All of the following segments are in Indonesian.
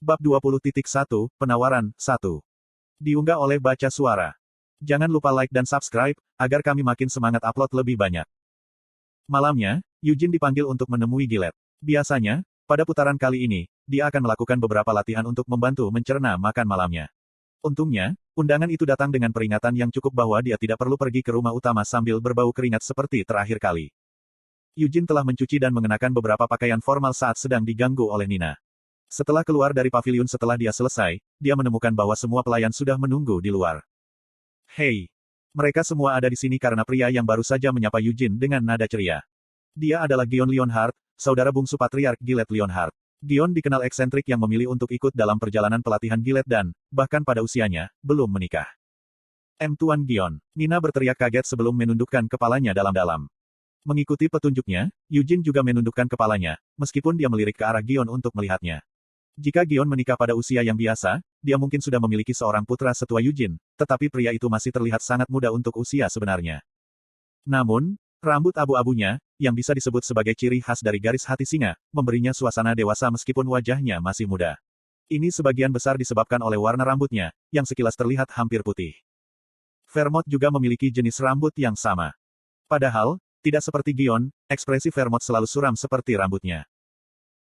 Bab 20.1, Penawaran, 1. Diunggah oleh Baca Suara. Jangan lupa like dan subscribe, agar kami makin semangat upload lebih banyak. Malamnya, Eugene dipanggil untuk menemui Gillette. Biasanya, pada putaran kali ini, dia akan melakukan beberapa latihan untuk membantu mencerna makan malamnya. Untungnya, undangan itu datang dengan peringatan yang cukup bahwa dia tidak perlu pergi ke rumah utama sambil berbau keringat seperti terakhir kali. Eugene telah mencuci dan mengenakan beberapa pakaian formal saat sedang diganggu oleh Nina. Setelah keluar dari paviliun setelah dia selesai, dia menemukan bahwa semua pelayan sudah menunggu di luar. Hei! Mereka semua ada di sini karena pria yang baru saja menyapa Eugene dengan nada ceria. Dia adalah Gion Leonhardt, saudara bungsu Patriark Gillette Leonhardt. Gion dikenal eksentrik yang memilih untuk ikut dalam perjalanan pelatihan Gillette dan, bahkan pada usianya, belum menikah. Tuan Gion. Nina berteriak kaget sebelum menundukkan kepalanya dalam-dalam. Mengikuti petunjuknya, Eugene juga menundukkan kepalanya, meskipun dia melirik ke arah Gion untuk melihatnya. Jika Gion menikah pada usia yang biasa, dia mungkin sudah memiliki seorang putra setua Eugene, tetapi pria itu masih terlihat sangat muda untuk usia sebenarnya. Namun, rambut abu-abunya, yang bisa disebut sebagai ciri khas dari garis hati singa, memberinya suasana dewasa meskipun wajahnya masih muda. Ini sebagian besar disebabkan oleh warna rambutnya, yang sekilas terlihat hampir putih. Vermont juga memiliki jenis rambut yang sama. Padahal, tidak seperti Gion, ekspresi Vermont selalu suram seperti rambutnya.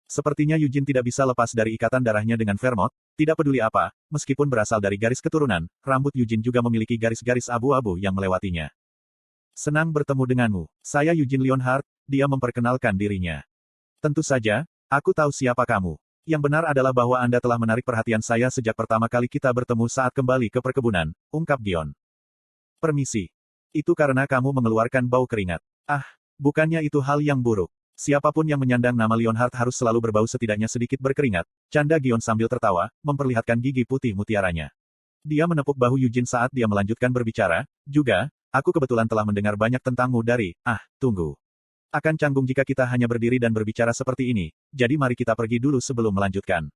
Sepertinya Eugene tidak bisa lepas dari ikatan darahnya dengan Vermont, tidak peduli apa, meskipun berasal dari garis keturunan, rambut Eugene juga memiliki garis-garis abu-abu yang melewatinya. Senang bertemu denganmu. Saya Eugene Leonhardt, dia memperkenalkan dirinya. Tentu saja, aku tahu siapa kamu. Yang benar adalah bahwa Anda telah menarik perhatian saya sejak pertama kali kita bertemu saat kembali ke perkebunan, ungkap Gion. Permisi. Itu karena kamu mengeluarkan bau keringat. Ah, bukannya itu hal yang buruk. Siapapun yang menyandang nama Leonhardt harus selalu berbau setidaknya sedikit berkeringat, canda Gion sambil tertawa, memperlihatkan gigi putih mutiaranya. Dia menepuk bahu Eugene saat dia melanjutkan berbicara, juga, aku kebetulan telah mendengar banyak tentangmu dari, tunggu. Akan canggung jika kita hanya berdiri dan berbicara seperti ini, jadi mari kita pergi dulu sebelum melanjutkan.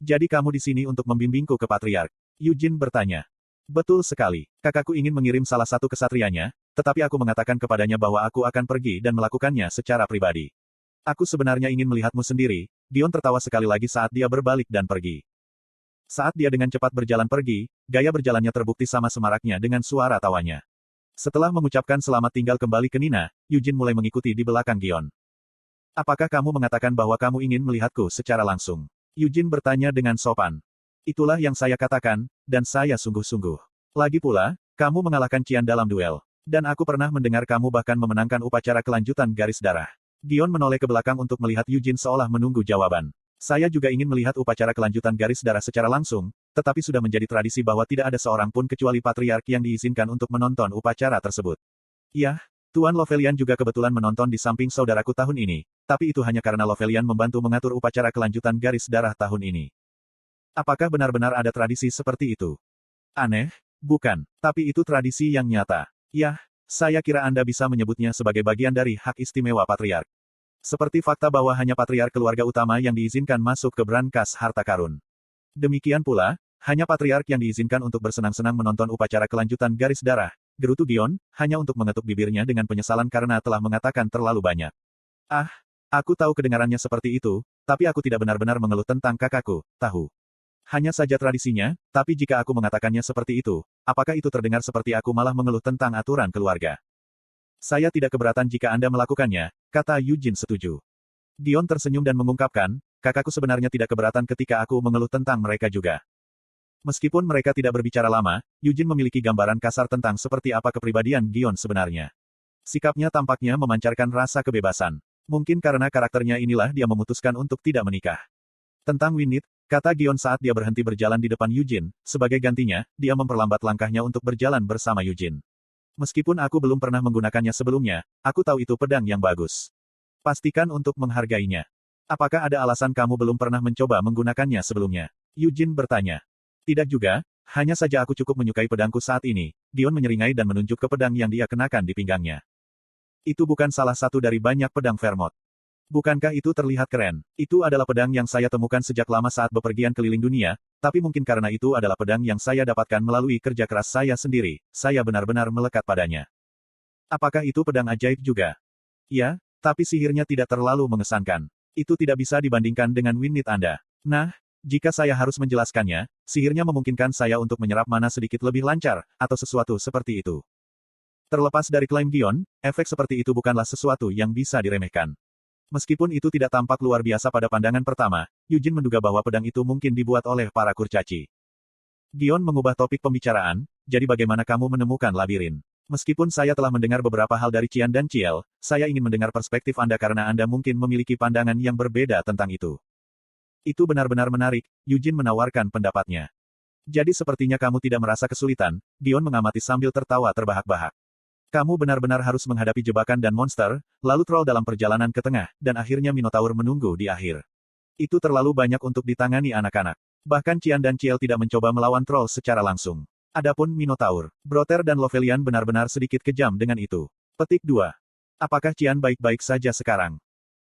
Jadi kamu di sini untuk membimbingku ke Patriark? Eugene bertanya. Betul sekali, kakakku ingin mengirim salah satu kesatrianya, tetapi aku mengatakan kepadanya bahwa aku akan pergi dan melakukannya secara pribadi. Aku sebenarnya ingin melihatmu sendiri. Gion tertawa sekali lagi saat dia berbalik dan pergi. Saat dia dengan cepat berjalan pergi, gaya berjalannya terbukti sama semaraknya dengan suara tawanya. Setelah mengucapkan selamat tinggal kembali ke Nina, Eugene mulai mengikuti di belakang Gion. Apakah kamu mengatakan bahwa kamu ingin melihatku secara langsung? Eugene bertanya dengan sopan. Itulah yang saya katakan, dan saya sungguh-sungguh. Lagi pula, kamu mengalahkan Qian dalam duel. Dan aku pernah mendengar kamu bahkan memenangkan upacara kelanjutan garis darah. Gion menoleh ke belakang untuk melihat Eugene seolah menunggu jawaban. Saya juga ingin melihat upacara kelanjutan garis darah secara langsung, tetapi sudah menjadi tradisi bahwa tidak ada seorang pun kecuali Patriark yang diizinkan untuk menonton upacara tersebut. Iya, Tuan Lovelian juga kebetulan menonton di samping saudaraku tahun ini, tapi itu hanya karena Lovelian membantu mengatur upacara kelanjutan garis darah tahun ini. Apakah benar-benar ada tradisi seperti itu? Aneh, bukan, tapi itu tradisi yang nyata. Yah, saya kira Anda bisa menyebutnya sebagai bagian dari hak istimewa Patriark. Seperti fakta bahwa hanya Patriark keluarga utama yang diizinkan masuk ke brankas harta karun. Demikian pula, hanya Patriark yang diizinkan untuk bersenang-senang menonton upacara kelanjutan garis darah, gerutu Gion, hanya untuk mengetuk bibirnya dengan penyesalan karena telah mengatakan terlalu banyak. Aku tahu kedengarannya seperti itu, tapi aku tidak benar-benar mengeluh tentang kakakku, tahu. Hanya saja tradisinya, tapi jika aku mengatakannya seperti itu, apakah itu terdengar seperti aku malah mengeluh tentang aturan keluarga? Saya tidak keberatan jika Anda melakukannya, kata Eugene setuju. Gion tersenyum dan mengungkapkan, kakakku sebenarnya tidak keberatan ketika aku mengeluh tentang mereka juga. Meskipun mereka tidak berbicara lama, Eugene memiliki gambaran kasar tentang seperti apa kepribadian Gion sebenarnya. Sikapnya tampaknya memancarkan rasa kebebasan. Mungkin karena karakternya inilah dia memutuskan untuk tidak menikah. Tentang Winnet, kata Gion saat dia berhenti berjalan di depan Eugene, sebagai gantinya, dia memperlambat langkahnya untuk berjalan bersama Eugene. Meskipun aku belum pernah menggunakannya sebelumnya, aku tahu itu pedang yang bagus. Pastikan untuk menghargainya. Apakah ada alasan kamu belum pernah mencoba menggunakannya sebelumnya? Eugene bertanya. Tidak juga, hanya saja aku cukup menyukai pedangku saat ini. Gion menyeringai dan menunjuk ke pedang yang dia kenakan di pinggangnya. Itu bukan salah satu dari banyak pedang Vermont. Bukankah itu terlihat keren? Itu adalah pedang yang saya temukan sejak lama saat bepergian keliling dunia, tapi mungkin karena itu adalah pedang yang saya dapatkan melalui kerja keras saya sendiri, saya benar-benar melekat padanya. Apakah itu pedang ajaib juga? Ya, tapi sihirnya tidak terlalu mengesankan. Itu tidak bisa dibandingkan dengan Winnet Anda. Nah, Jika saya harus menjelaskannya, sihirnya memungkinkan saya untuk menyerap mana sedikit lebih lancar, atau sesuatu seperti itu. Terlepas dari klaim Gion, efek seperti itu bukanlah sesuatu yang bisa diremehkan. Meskipun itu tidak tampak luar biasa pada pandangan pertama, Yujin menduga bahwa pedang itu mungkin dibuat oleh para kurcaci. Gion mengubah topik pembicaraan, jadi bagaimana kamu menemukan labirin? Meskipun saya telah mendengar beberapa hal dari Qian dan Ciel, saya ingin mendengar perspektif Anda karena Anda mungkin memiliki pandangan yang berbeda tentang itu. Itu benar-benar menarik, Yujin menawarkan pendapatnya. Jadi sepertinya kamu tidak merasa kesulitan, Gion mengamati sambil tertawa terbahak-bahak. Kamu benar-benar harus menghadapi jebakan dan monster, lalu troll dalam perjalanan ke tengah, dan akhirnya Minotaur menunggu di akhir. Itu terlalu banyak untuk ditangani anak-anak. Bahkan Qian dan Ciel tidak mencoba melawan troll secara langsung. Adapun Minotaur, Brother dan Lovelian benar-benar sedikit kejam dengan itu. Petik 2. Apakah Qian baik-baik saja sekarang?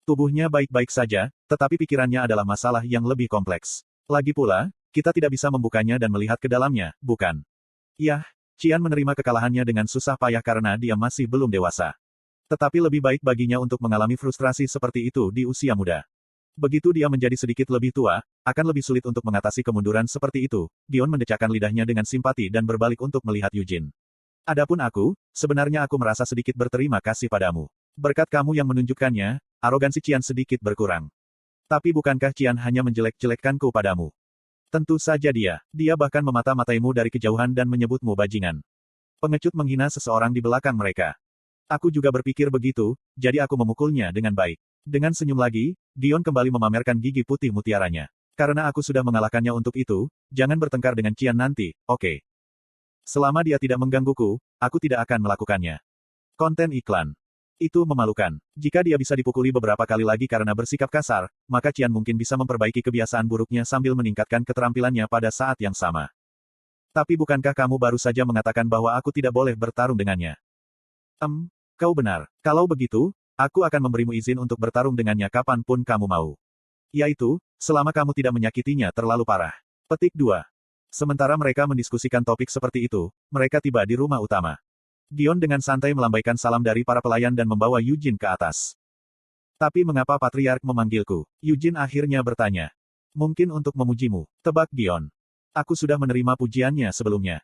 Tubuhnya baik-baik saja, tetapi pikirannya adalah masalah yang lebih kompleks. Lagi pula, kita tidak bisa membukanya dan melihat ke dalamnya, bukan? Yah, Qian menerima kekalahannya dengan susah payah karena dia masih belum dewasa. Tetapi lebih baik baginya untuk mengalami frustrasi seperti itu di usia muda. Begitu dia menjadi sedikit lebih tua, akan lebih sulit untuk mengatasi kemunduran seperti itu. Gion mendecakkan lidahnya dengan simpati dan berbalik untuk melihat Yujin. Adapun aku, sebenarnya aku merasa sedikit berterima kasih padamu. Berkat kamu yang menunjukkannya, arogansi Qian sedikit berkurang. Tapi bukankah Qian hanya menjelek-jelekkanku padamu? Tentu saja dia bahkan memata-mataimu dari kejauhan dan menyebutmu bajingan. Pengecut menghina seseorang di belakang mereka. Aku juga berpikir begitu, jadi aku memukulnya dengan baik. Dengan senyum lagi, Gion kembali memamerkan gigi putih mutiaranya. Karena aku sudah mengalahkannya untuk itu, jangan bertengkar dengan Qian nanti, oke? Selama dia tidak menggangguku, aku tidak akan melakukannya. Konten iklan. Itu memalukan. Jika dia bisa dipukuli beberapa kali lagi karena bersikap kasar, maka Qian mungkin bisa memperbaiki kebiasaan buruknya sambil meningkatkan keterampilannya pada saat yang sama. Tapi bukankah kamu baru saja mengatakan bahwa aku tidak boleh bertarung dengannya? Kau benar. Kalau begitu, aku akan memberimu izin untuk bertarung dengannya kapanpun kamu mau. Yaitu, selama kamu tidak menyakitinya terlalu parah. Petik 2. Sementara mereka mendiskusikan topik seperti itu, mereka tiba di rumah utama. Gion dengan santai melambaikan salam dari para pelayan dan membawa Yujin ke atas. Tapi mengapa Patriark memanggilku? Yujin akhirnya bertanya. Mungkin untuk memujimu, tebak Gion. Aku sudah menerima pujiannya sebelumnya.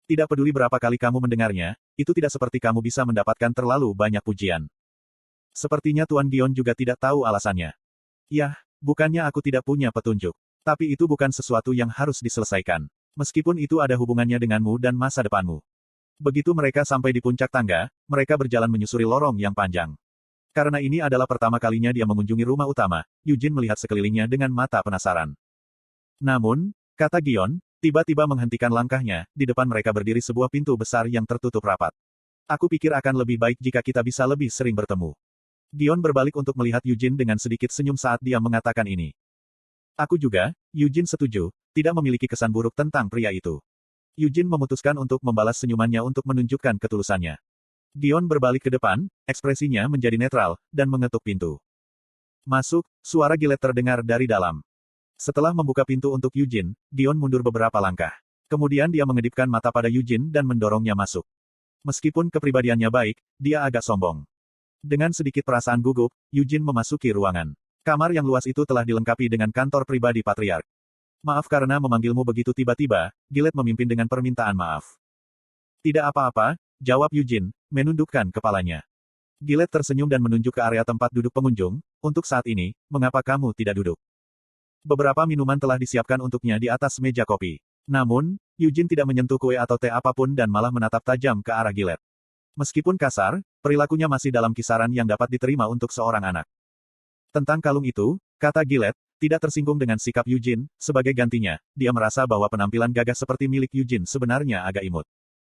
Tidak peduli berapa kali kamu mendengarnya, itu tidak seperti kamu bisa mendapatkan terlalu banyak pujian. Sepertinya Tuan Gion juga tidak tahu alasannya. Yah, bukannya aku tidak punya petunjuk. Tapi itu bukan sesuatu yang harus diselesaikan. Meskipun itu ada hubungannya denganmu dan masa depanmu. Begitu mereka sampai di puncak tangga, mereka berjalan menyusuri lorong yang panjang. Karena ini adalah pertama kalinya dia mengunjungi rumah utama, Yujin melihat sekelilingnya dengan mata penasaran. Namun, kata Gion, tiba-tiba menghentikan langkahnya, di depan mereka berdiri sebuah pintu besar yang tertutup rapat. Aku pikir akan lebih baik jika kita bisa lebih sering bertemu. Gion berbalik untuk melihat Yujin dengan sedikit senyum saat dia mengatakan ini. Aku juga, Yujin setuju, tidak memiliki kesan buruk tentang pria itu. Yujin memutuskan untuk membalas senyumannya untuk menunjukkan ketulusannya. Gion berbalik ke depan, ekspresinya menjadi netral, dan mengetuk pintu. Masuk, suara Gilet terdengar dari dalam. Setelah membuka pintu untuk Yujin, Gion mundur beberapa langkah. Kemudian dia mengedipkan mata pada Yujin dan mendorongnya masuk. Meskipun kepribadiannya baik, dia agak sombong. Dengan sedikit perasaan gugup, Yujin memasuki ruangan. Kamar yang luas itu telah dilengkapi dengan kantor pribadi Patriark. Maaf karena memanggilmu begitu tiba-tiba, Gilet memimpin dengan permintaan maaf. Tidak apa-apa, jawab Yujin, menundukkan kepalanya. Gilet tersenyum dan menunjuk ke area tempat duduk pengunjung. Untuk saat ini, mengapa kamu tidak duduk? Beberapa minuman telah disiapkan untuknya di atas meja kopi. Namun, Yujin tidak menyentuh kue atau teh apapun dan malah menatap tajam ke arah Gilet. Meskipun kasar, perilakunya masih dalam kisaran yang dapat diterima untuk seorang anak. Tentang kalung itu, kata Gilet, tidak tersinggung dengan sikap Yujin, sebagai gantinya, dia merasa bahwa penampilan gagah seperti milik Yujin sebenarnya agak imut.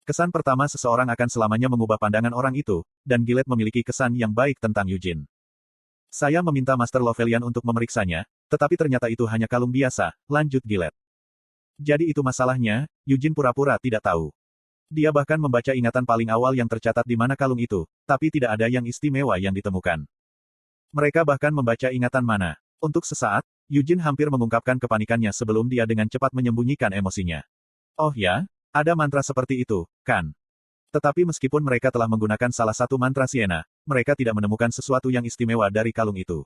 Kesan pertama seseorang akan selamanya mengubah pandangan orang itu, dan Gilet memiliki kesan yang baik tentang Yujin. Saya meminta Master Lovelian untuk memeriksanya, tetapi ternyata itu hanya kalung biasa, lanjut Gilet. Jadi itu masalahnya, Yujin pura-pura tidak tahu. Dia bahkan membaca ingatan paling awal yang tercatat di mana kalung itu, tapi tidak ada yang istimewa yang ditemukan. Mereka bahkan membaca ingatan mana. Untuk sesaat, Yujin hampir mengungkapkan kepanikannya sebelum dia dengan cepat menyembunyikan emosinya. Oh ya, ada mantra seperti itu, kan? Tetapi meskipun mereka telah menggunakan salah satu mantra Siena, mereka tidak menemukan sesuatu yang istimewa dari kalung itu.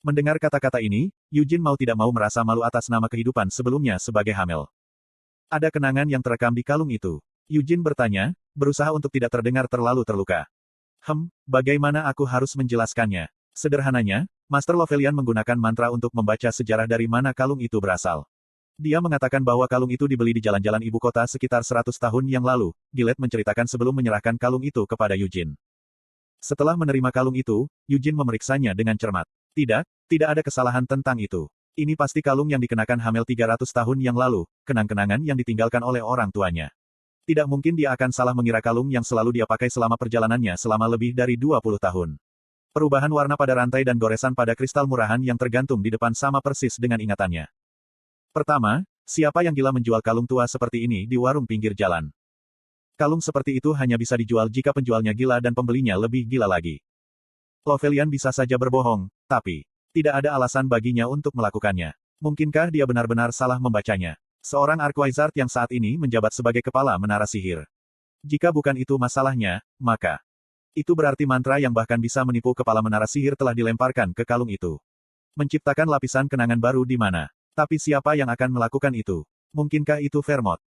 Mendengar kata-kata ini, Yujin mau tidak mau merasa malu atas nama kehidupan sebelumnya sebagai hamil. Ada kenangan yang terekam di kalung itu. Yujin bertanya, berusaha untuk tidak terdengar terlalu terluka. Bagaimana aku harus menjelaskannya? Sederhananya, Master Lovelian menggunakan mantra untuk membaca sejarah dari mana kalung itu berasal. Dia mengatakan bahwa kalung itu dibeli di jalan-jalan ibu kota sekitar 100 tahun yang lalu. Gillette menceritakan sebelum menyerahkan kalung itu kepada Yujin. Setelah menerima kalung itu, Yujin memeriksanya dengan cermat. Tidak ada kesalahan tentang itu. Ini pasti kalung yang dikenakan hamil 300 tahun yang lalu, kenang-kenangan yang ditinggalkan oleh orang tuanya. Tidak mungkin dia akan salah mengira kalung yang selalu dia pakai selama perjalanannya selama lebih dari 20 tahun. Perubahan warna pada rantai dan goresan pada kristal murahan yang tergantung di depan sama persis dengan ingatannya. Pertama, siapa yang gila menjual kalung tua seperti ini di warung pinggir jalan? Kalung seperti itu hanya bisa dijual jika penjualnya gila dan pembelinya lebih gila lagi. Lovelian bisa saja berbohong, tapi tidak ada alasan baginya untuk melakukannya. Mungkinkah dia benar-benar salah membacanya? Seorang Archwizard yang saat ini menjabat sebagai kepala menara sihir. Jika bukan itu masalahnya, maka itu berarti mantra yang bahkan bisa menipu kepala menara sihir telah dilemparkan ke kalung itu. Menciptakan lapisan kenangan baru di mana? Tapi siapa yang akan melakukan itu? Mungkinkah itu Vermont?